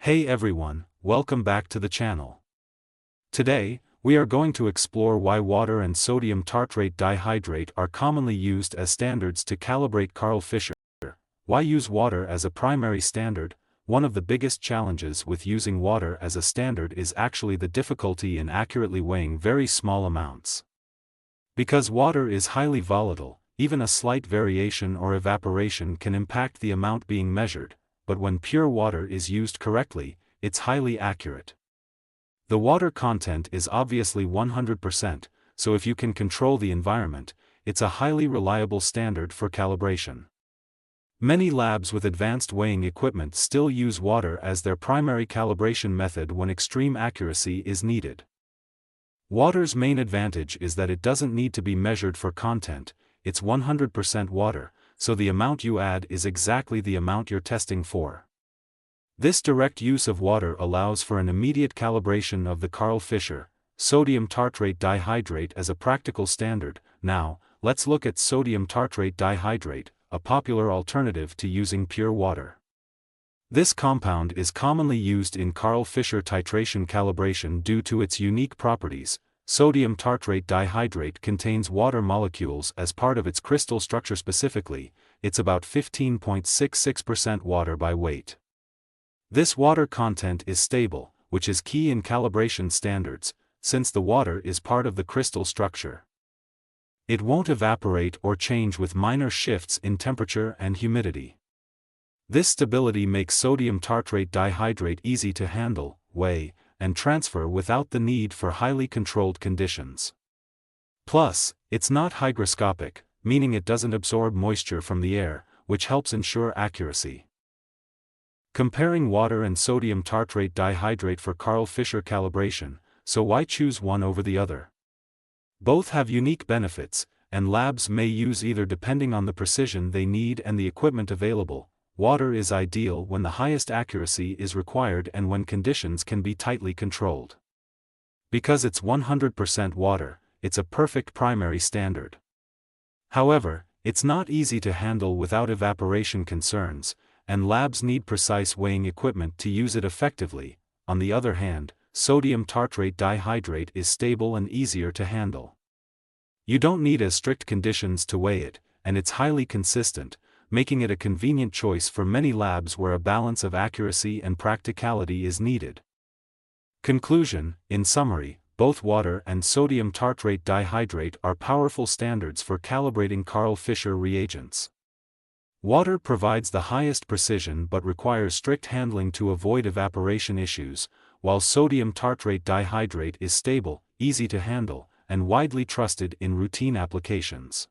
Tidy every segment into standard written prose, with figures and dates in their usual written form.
Hey everyone, welcome back to the channel. Today, we are going to explore why water and sodium tartrate dihydrate are commonly used as standards to calibrate Karl Fischer. Why use water as a primary standard? One of the biggest challenges with using water as a standard is actually the difficulty in accurately weighing very small amounts. Because water is highly volatile, even a slight variation or evaporation can impact the amount being measured. But when pure water is used correctly, it's highly accurate. The water content is obviously 100%, so if you can control the environment, it's a highly reliable standard for calibration. Many labs with advanced weighing equipment still use water as their primary calibration method when extreme accuracy is needed. Water's main advantage is that it doesn't need to be measured for content, it's 100% water, so the amount you add is exactly the amount you're testing for. This direct use of water allows for an immediate calibration of the Karl Fischer sodium tartrate dihydrate as a practical standard. Now, let's look at sodium tartrate dihydrate, a popular alternative to using pure water. This compound is commonly used in Karl Fischer titration calibration due to its unique properties. Sodium tartrate dihydrate contains water molecules as part of its crystal structure. Specifically, it's about 15.66% water by weight. This water content is stable, which is key in calibration standards, since the water is part of the crystal structure. It won't evaporate or change with minor shifts in temperature and humidity. This stability makes sodium tartrate dihydrate easy to handle, weigh, and transfer without the need for highly controlled conditions. Plus, it's not hygroscopic, meaning it doesn't absorb moisture from the air, which helps ensure accuracy. Comparing water and sodium tartrate dihydrate for Karl Fischer calibration, so why choose one over the other? Both have unique benefits, and labs may use either depending on the precision they need and the equipment available. Water is ideal when the highest accuracy is required and when conditions can be tightly controlled. Because it's 100% water, it's a perfect primary standard. However, it's not easy to handle without evaporation concerns, and labs need precise weighing equipment to use it effectively. On the other hand, sodium tartrate dihydrate is stable and easier to handle. You don't need as strict conditions to weigh it, and it's highly consistent, making it a convenient choice for many labs where a balance of accuracy and practicality is needed. Conclusion: in summary, both water and sodium tartrate dihydrate are powerful standards for calibrating Karl Fischer reagents. Water provides the highest precision but requires strict handling to avoid evaporation issues, while sodium tartrate dihydrate is stable, easy to handle, and widely trusted in routine applications.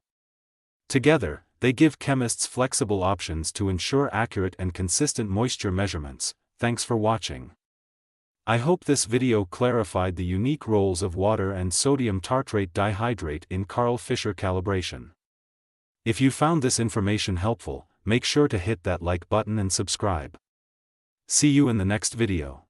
Together, they give chemists flexible options to ensure accurate and consistent moisture measurements. Thanks for watching. I hope this video clarified the unique roles of water and sodium tartrate dihydrate in Karl Fischer calibration. If you found this information helpful, make sure to hit that like button and subscribe. See you in the next video.